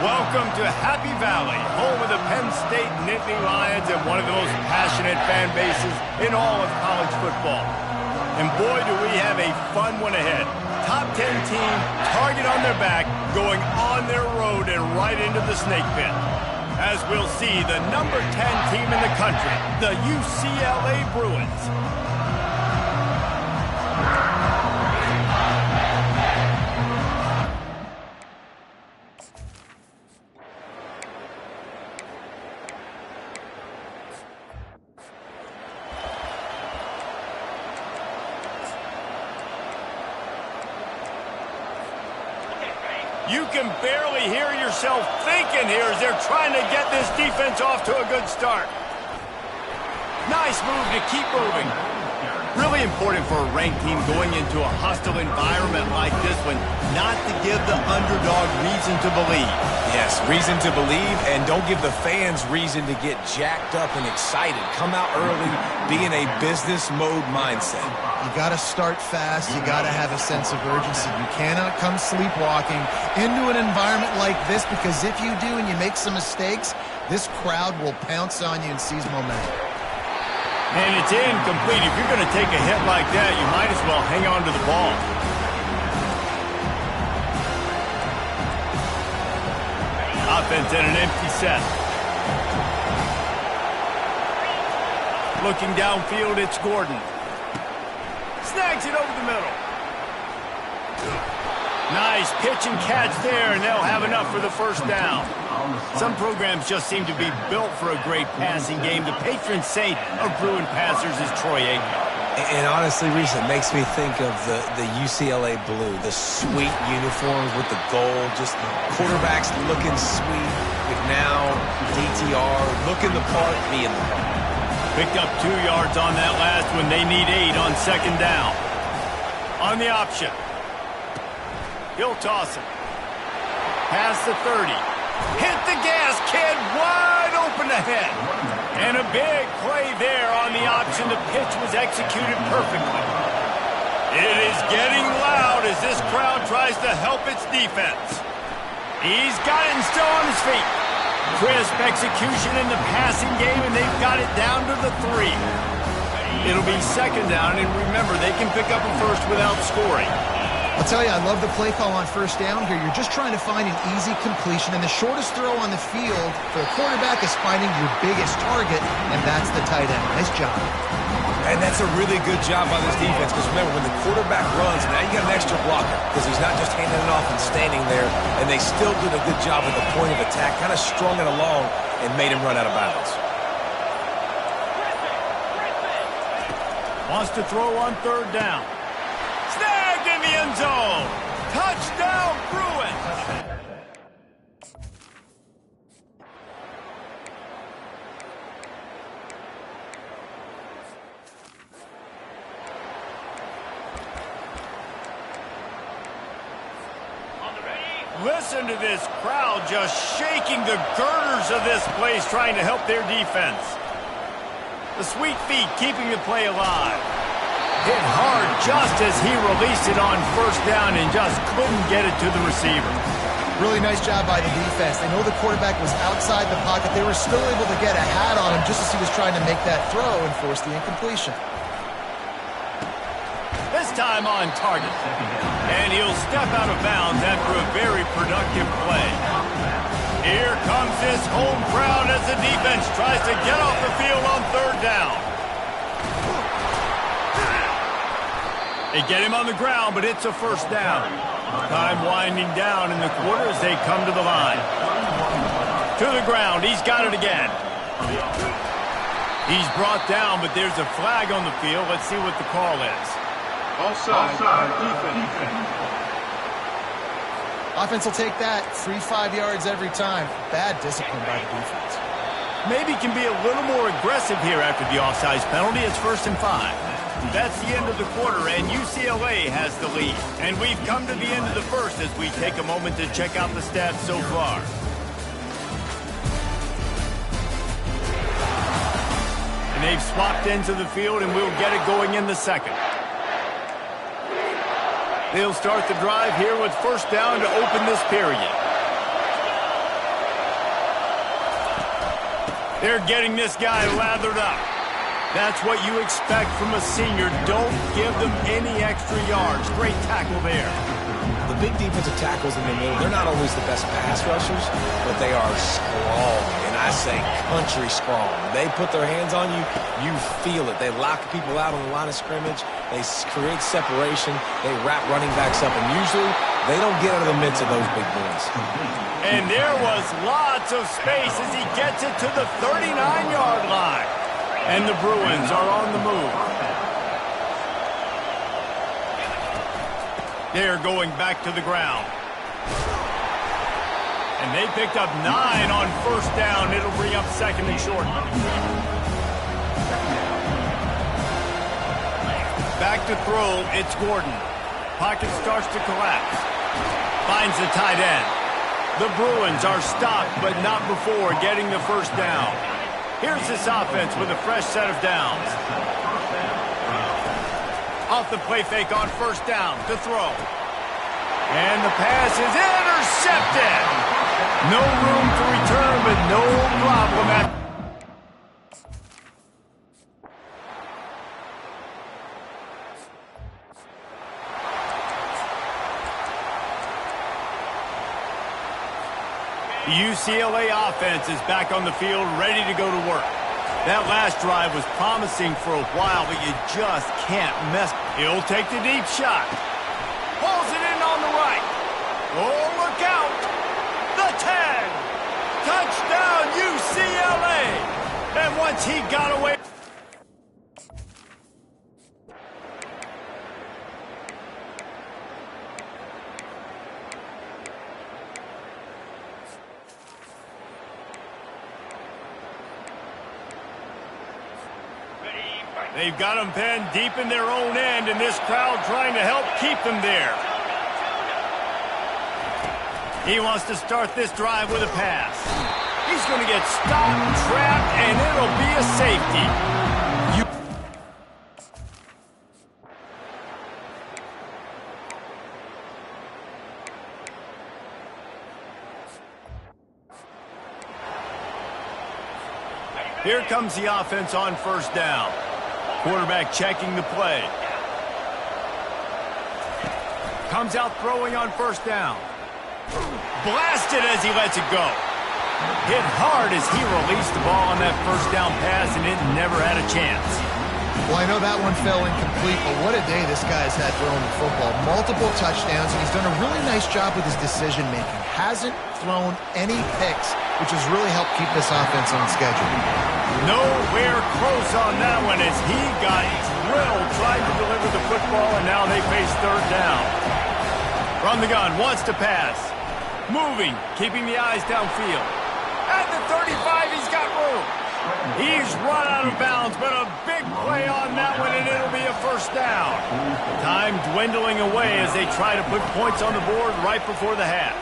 Welcome to Happy Valley, home of the Penn State Nittany Lions and one of the most passionate fan bases in all of college football. And boy, do we have a fun one ahead. Top 10 team, target on their back, going on their road and right into the snake pit. As we'll see the number 10 team in the country, the UCLA Bruins. You can barely hear yourself thinking here as they're trying to get this defense off to a good start. Nice move to keep moving. Really important for a ranked team going into a hostile environment like this one, not to give the underdog reason to believe. Yes, reason to believe, and don't give the fans reason to get jacked up and excited. Come out early, be in a business mode mindset. You got to start fast. You got to have a sense of urgency. You cannot come sleepwalking into an environment like this, because if you do and you make some mistakes, this crowd will pounce on you and seize momentum. And it's incomplete. If you're going to take a hit like that, you might as well hang on to the ball. Offense in an empty set. Looking downfield, it's Gordon. Snags it over the middle. Nice pitch and catch there, and they'll have enough for the first down. Some programs just seem to be built for a great passing game. The patron saint of Bruin passers is Troy Aikman. And honestly, Reese, it makes me think of the UCLA blue, the sweet uniforms with the gold, just quarterbacks looking sweet. Now, DTR, looking the part, being the part. Picked up 2 yards on that last one. They need 8 on second down. On the option. He'll toss it. Past the 30. Hit the gas, kid. Wide open ahead. And a big play there on the option. The pitch was executed perfectly. It is getting loud as this crowd tries to help its defense. He's got it and still on his feet. Crisp execution in the passing game, and they've got it down to the 3. It'll be second down, and remember, they can pick up a first without scoring. I'll tell you, I love the play call on first down here. You're just trying to find an easy completion, and the shortest throw on the field for a quarterback is finding your biggest target, and that's the tight end. Nice job. And that's a really good job by this defense, because remember, when the quarterback runs, now you got an extra blocker, because he's not just handing it off and standing there, and they still did a good job at the point of attack, kind of strung it along and made him run out of bounds. Wants to throw on third down. Snagged in the end zone. Touchdown, Bruins. Listen to this crowd just shaking the girders of this place, trying to help their defense. The sweet feet keeping the play alive. Hit hard just as he released it on first down and just couldn't get it to the receiver. Really nice job by the defense. They know the quarterback was outside the pocket. They were still able to get a hat on him just as he was trying to make that throw and force the incompletion. This time on target. And he'll step out of bounds after a very productive play. Here comes this home crowd as the defense tries to get off the field on third down. They get him on the ground, but it's a first down. Time winding down in the quarter as they come to the line. To the ground. He's got it again. He's brought down, but there's a flag on the field. Let's see what the call is. Offside. Defense. Offense will take that. 3-5 yards every time. Bad discipline by the defense. Maybe can be a little more aggressive here after the offsides penalty. It's 1st and 5. That's the end of the quarter, and UCLA has the lead. And we've come to the end of the first as we take a moment to check out the stats so far. And they've swapped ends of the field, and we'll get it going in the second. They'll start the drive here with first down to open this period. They're getting this guy lathered up. That's what you expect from a senior. Don't give them any extra yards. Great tackle there. The big defensive tackles in the middle, they're not always the best pass rushers, but they are strong, and I say country strong. They put their hands on you, you feel it. They lock people out on the line of scrimmage. They create separation. They wrap running backs up, and usually they don't get out of the midst of those big boys. And there was lots of space as he gets it to the 39-yard line. And the Bruins are on the move. They're going back to the ground. And they picked up 9 on first down. It'll bring up second and short. Back to throw, it's Gordon. Pocket starts to collapse. Finds the tight end. The Bruins are stopped, but not before getting the first down. Here's this offense with a fresh set of downs. Off the play fake on first down to throw. And the pass is intercepted. No room to return, but no problem. The UCLA offense is back on the field, ready to go to work. That last drive was promising for a while, but you just can't mess. He'll take the deep shot. Pulls it in on the right. Oh, look out. The 10. Touchdown, UCLA. And once he got away. They've got them pinned deep in their own end, and this crowd trying to help keep them there. He wants to start this drive with a pass. He's going to get stopped, trapped, and it'll be a safety. Here comes the offense on first down. Quarterback checking the play. Comes out throwing on first down. Blasted as he lets it go. Hit hard as he released the ball on that first down pass, and it never had a chance. Well, I know that one fell incomplete, but what a day this guy's had throwing the football. Multiple touchdowns, and he's done a really nice job with his decision-making. Hasn't thrown any picks, which has really helped keep this offense on schedule. Nowhere close on that one as he got drilled trying to deliver the football, and now they face third down. From the gun, wants to pass. Moving, keeping the eyes downfield. At the 35, he's got room. He's run out of bounds, but a big play on that one, and it'll be a first down. Time dwindling away as they try to put points on the board right before the half.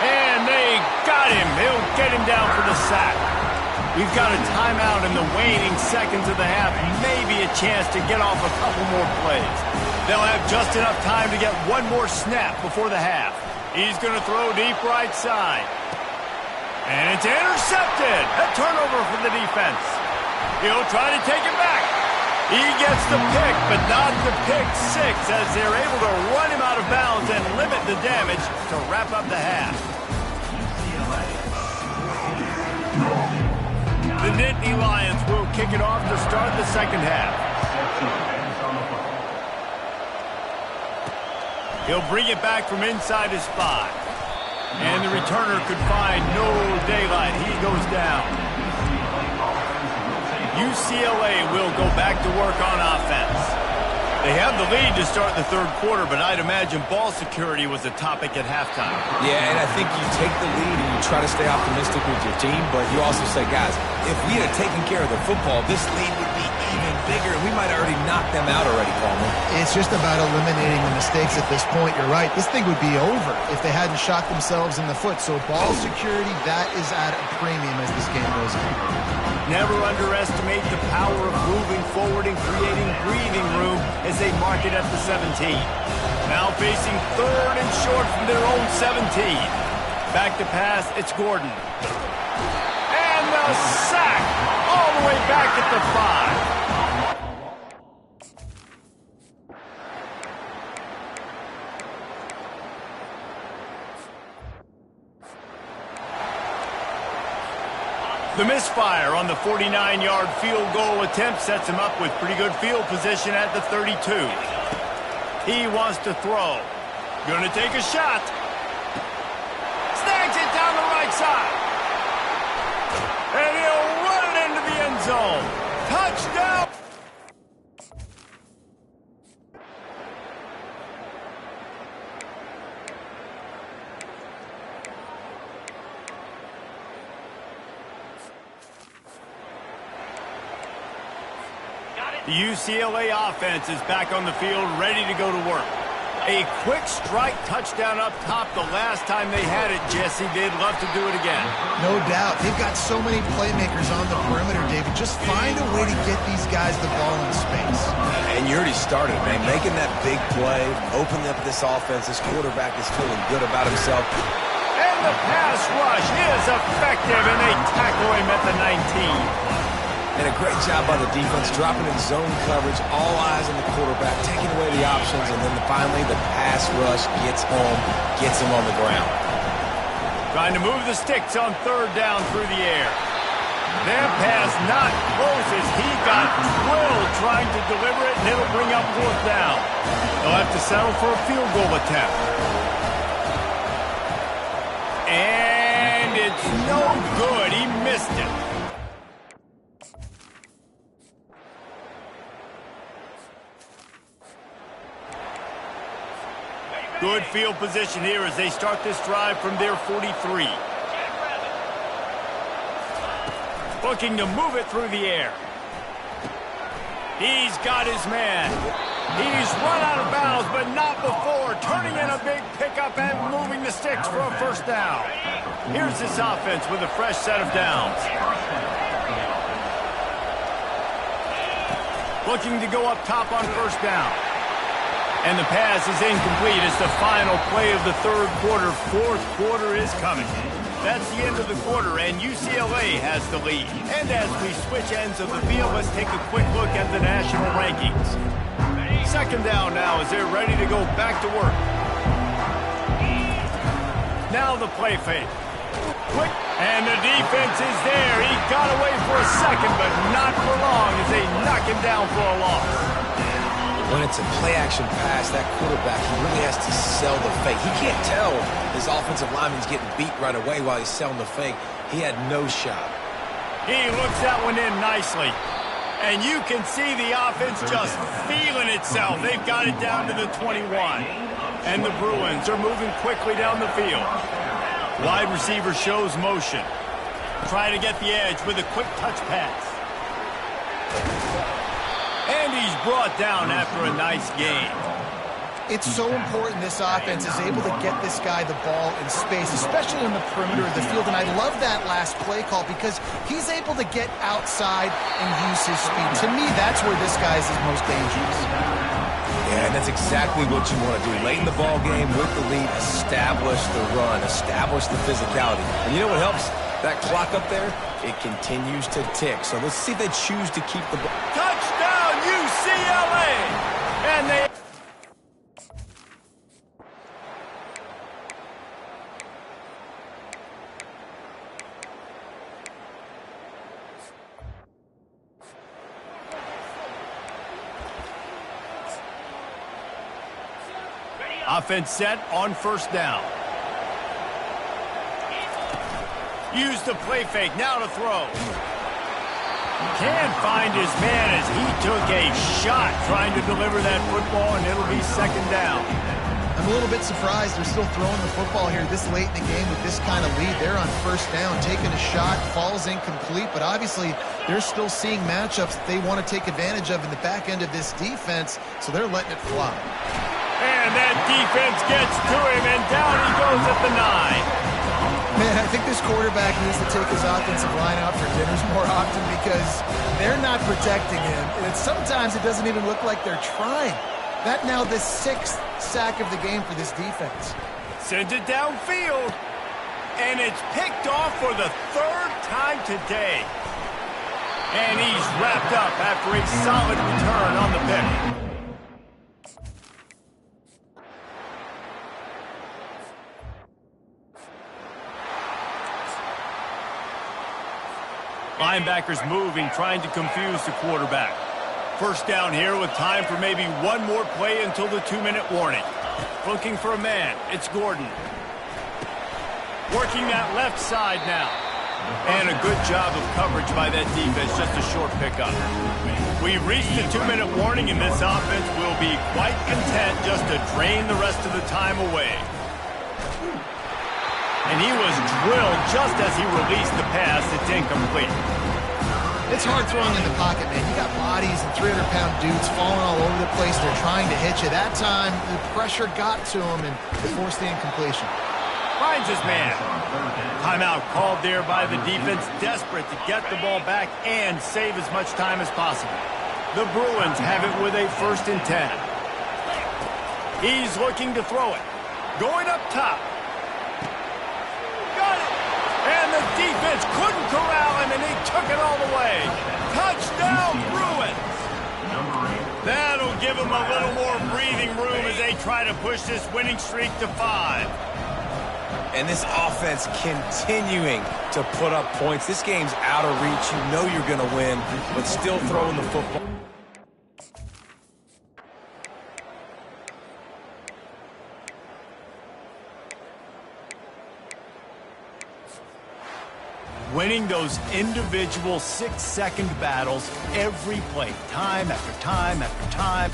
And they got him. He'll get him down for the sack. We've got a timeout in the waning seconds of the half. Maybe a chance to get off a couple more plays. They'll have just enough time to get one more snap before the half. He's going to throw deep right side. And it's intercepted. A turnover for the defense. He'll try to take it back. He gets the pick, but not the pick six, as they're able to run him out of bounds and limit the damage to wrap up the half. The Nittany Lions will kick it off to start the second half. He'll bring it back from inside his spot. And the returner could find no daylight. He goes down. UCLA will go back to work on offense. They have the lead to start the third quarter, but I'd imagine ball security was a topic at halftime. Yeah, and I think you take the lead and you try to stay optimistic with your team, but you also say, guys, if we had taken care of the football, this lead would be even bigger, and we might have already knocked them out already, Palmer. It's just about eliminating the mistakes at this point. You're right. This thing would be over if they hadn't shot themselves in the foot. So ball security, that is at a premium as this game goes on. Never underestimate the power of moving forward and creating breathing room as they mark it at the 17. Now facing third and short from their own 17. Back to pass, it's Gordon. The sack all the way back at the 5. The misfire on the 49-yard field goal attempt sets him up with pretty good field position at the 32. He wants to throw. Gonna take a shot. Snags it down the right side. And he'll run it into the end zone. Touchdown! The UCLA offense is back on the field, ready to go to work. A quick strike touchdown up top the last time they had it, Jesse. They'd love to do it again. No doubt. They've got so many playmakers on the perimeter, David. Just find a way to get these guys the ball in space. And you already started, man. Making that big play, opening up this offense. This quarterback is feeling good about himself. And the pass rush is effective, and they tackle him at the 19. And a great job by the defense, dropping in zone coverage, all eyes on the quarterback, taking away the options, and then finally the pass rush gets home, gets him on the ground. Trying to move the sticks on 3rd down through the air. That pass not close as he got drilled trying to deliver it, and it'll bring up 4th down. They'll have to settle for a field goal attempt. And it's no good. He missed it. Good field position here as they start this drive from their 43. Looking to move it through the air. He's got his man. He's run out of bounds, but not before. Turning in a big pickup and moving the sticks for a 1st down. Here's this offense with a fresh set of downs. Looking to go up top on 1st down. And the pass is incomplete. It's the final play of the 3rd quarter. 4th quarter is coming. That's the end of the quarter, and UCLA has the lead. And as we switch ends of the field, let's take a quick look at the national rankings. 2nd down now as they're ready to go back to work. Now the play fake. Quick, and the defense is there. He got away for a second, but not for long as they knock him down for a loss. When it's a play-action pass, that quarterback, he really has to sell the fake. He can't tell his offensive lineman's getting beat right away while he's selling the fake. He had no shot. He looks that one in nicely. And you can see the offense just feeling itself. They've got it down to the 21. And the Bruins are moving quickly down the field. Wide receiver shows motion. Trying to get the edge with a quick touch pass. And he's brought down after a nice game. It's so important this offense is able to get this guy the ball in space, especially in the perimeter of the field. And I love that last play call because he's able to get outside and use his speed. To me, that's where this guy is his most dangerous. Yeah, and that's exactly what you want to do. Late in the ball game with the lead, establish the run, establish the physicality. And you know what helps? That clock up there, it continues to tick. So let's see if they choose to keep the ball. Touchdown, UCLA! And they... Offense set on 1st down. Use the play fake, now to throw. Can't find his man as he took a shot trying to deliver that football, and it'll be 2nd down. I'm a little bit surprised they're still throwing the football here this late in the game with this kind of lead. They're on 1st down, taking a shot, falls incomplete, but obviously they're still seeing matchups that they want to take advantage of in the back end of this defense, so they're letting it fly. And that defense gets to him, and down he goes at the 9. Man, I think this quarterback needs to take his offensive line out for dinners more often because they're not protecting him. And sometimes it doesn't even look like they're trying. That now the 6th sack of the game for this defense. Sends it downfield. And it's picked off for the third time today. And he's wrapped up after a solid return on the pick. Linebackers moving, trying to confuse the quarterback. First down here with time for maybe one more play until the 2-minute warning. Looking for a man. It's Gordon. Working that left side now. And a good job of coverage by that defense. Just a short pickup. We've reached the 2-minute warning, and this offense will be quite content just to drain the rest of the time away. And he was drilled just as he released the pass. It's incomplete. It's hard throwing in the pocket, man. You got bodies and 300-pound dudes falling all over the place. They're trying to hit you. That time, the pressure got to him and it forced the incompletion. Finds his man. Timeout called there by the defense, desperate to get the ball back and save as much time as possible. The Bruins have it with a 1st and 10. He's looking to throw it. Going up top. Got it! And the defense couldn't corral him, and they took it all the way. Touchdown, Bruins! That'll give them a little more breathing room as they try to push this winning streak to 5. And this offense continuing to put up points. This game's out of reach. You know you're going to win, but still throwing the football. Winning those individual 6-second battles every play, time after time after time.